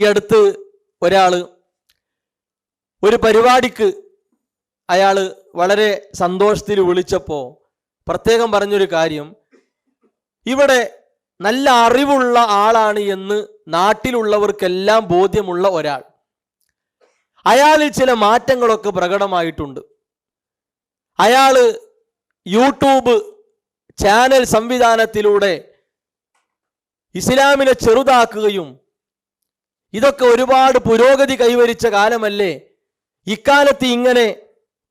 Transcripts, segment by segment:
ഈ അടുത്ത് ഒരാൾ ഒരു പരിപാടിക്ക് അയാൾ വളരെ സന്തോഷത്തിൽ വിളിച്ചപ്പോൾ പ്രത്യേകം പറഞ്ഞൊരു കാര്യം, ഇവിടെ നല്ല അറിവുള്ള ആളാണ് എന്ന് നാട്ടിലുള്ളവർക്കെല്ലാം ബോധ്യമുള്ള ഒരാൾ, അയാളിൽ ചില മാറ്റങ്ങളൊക്കെ പ്രകടമായിട്ടുണ്ട്. അയാൾ യൂട്യൂബ് ചാനൽ സംവിധാനത്തിലൂടെ ഇസ്ലാമിനെ ചെറുതാക്കുകയും, ഇതൊക്കെ ഒരുപാട് പുരോഗതി കൈവരിച്ച കാലമല്ലേ, ഇക്കാലത്ത് ഇങ്ങനെ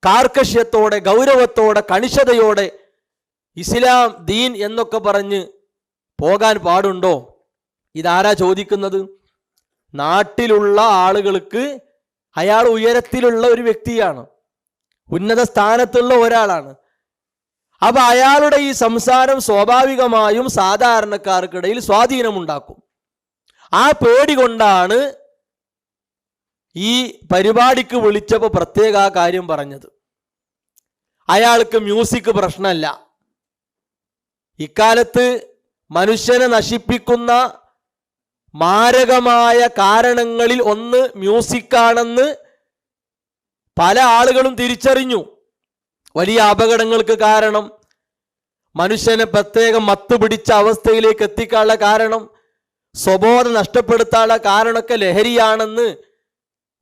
കാർക്കശ്യത്തോടെ ഗൗരവത്തോടെ കണിശതയോടെ ഇസ്ലാം ദീൻ എന്നൊക്കെ പറഞ്ഞ് പോകാൻ പാടുണ്ടോ? ഇതാരാ ചോദിക്കുന്നത്? നാട്ടിലുള്ള ആളുകൾക്ക് അയാൾ ഉയരത്തിലുള്ള ഒരു വ്യക്തിയാണ്, ഉന്നത സ്ഥാനത്തുള്ള ഒരാളാണ്. അപ്പൊ അയാളുടെ ഈ സംസാരം സ്വാഭാവികമായും സാധാരണക്കാർക്കിടയിൽ സ്വാധീനമുണ്ടാക്കും. ആ പേടി കൊണ്ടാണ് ഈ പരിപാടിക്ക് വിളിച്ചപ്പോൾ പ്രത്യേക ആ കാര്യം പറഞ്ഞത്. അയാൾക്ക് മ്യൂസിക് പ്രശ്നമല്ല. ഇക്കാലത്ത് മനുഷ്യനെ നശിപ്പിക്കുന്ന മാരകമായ കാരണങ്ങളിൽ ഒന്ന് മ്യൂസിക്കാണെന്ന് പല ആളുകളും തിരിച്ചറിഞ്ഞു. വലിയ അപകടങ്ങൾക്ക് കാരണം, മനുഷ്യനെ പ്രത്യേകം മത്ത് പിടിച്ച അവസ്ഥയിലേക്ക് എത്തിക്കാനുള്ള കാരണം, സ്വബോധം നഷ്ടപ്പെടുത്താനുള്ള കാരണമൊക്കെ ലഹരിയാണെന്ന്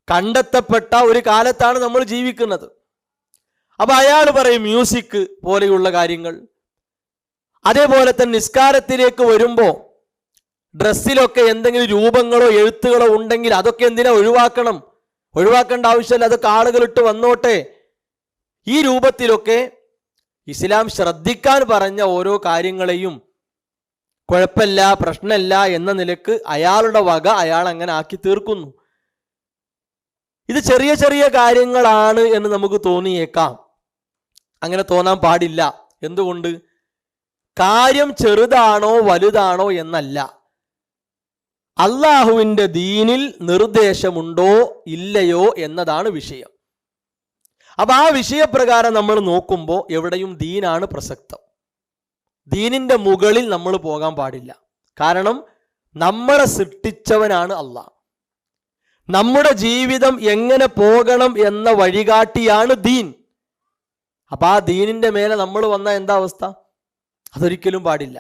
കണ്ടെത്തപ്പെട്ട ഒരു കാലത്താണ് നമ്മൾ ജീവിക്കുന്നത്. അപ്പൊ അയാൾ പറയും മ്യൂസിക് പോലെയുള്ള കാര്യങ്ങൾ. അതേപോലെ തന്നെ നിസ്കാരത്തിലേക്ക് വരുമ്പോൾ ഡ്രസ്സിലൊക്കെ എന്തെങ്കിലും രൂപങ്ങളോ എഴുത്തുകളോ ഉണ്ടെങ്കിൽ അതൊക്കെ എന്തിനാ ഒഴിവാക്കേണ്ട ആവശ്യമില്ല, അതൊക്കെ ആളുകളിട്ട് വന്നോട്ടെ. ഈ രൂപത്തിലൊക്കെ ഇസ്ലാം ശ്രദ്ധിക്കാൻ പറഞ്ഞ ഓരോ കാര്യങ്ങളെയും കുഴപ്പമില്ല, പ്രശ്നമില്ല എന്ന നിലക്ക് അയാളുടെ വക അയാൾ അങ്ങനെ ആക്കി തീർക്കുന്നു. ഇത് ചെറിയ ചെറിയ കാര്യങ്ങളാണ് എന്ന് നമുക്ക് തോന്നിയേക്കാം. അങ്ങനെ തോന്നാൻ പാടില്ല. എന്തുകൊണ്ട്? കാര്യം ചെറുതാണോ വലുതാണോ എന്നല്ല, അള്ളാഹുവിൻ്റെ ദീനിൽ നിർദ്ദേശമുണ്ടോ ഇല്ലയോ എന്നതാണ് വിഷയം. അപ്പൊ ആ വിഷയപ്രകാരം നമ്മൾ നോക്കുമ്പോൾ എവിടെയും ദീനാണ് പ്രസക്തം. ദീനിന്റെ മുകളിൽ നമ്മൾ പോകാൻ പാടില്ല. കാരണം നമ്മളെ സൃഷ്ടിച്ചവനാണ് അള്ളാഹ്. നമ്മുടെ ജീവിതം എങ്ങനെ പോകണം എന്ന വഴികാട്ടിയാണ് ദീൻ. അപ്പൊ ആ ദീനിന്റെ മേലെ നമ്മൾ വന്ന എന്താ അവസ്ഥ? അതൊരിക്കലും പാടില്ല.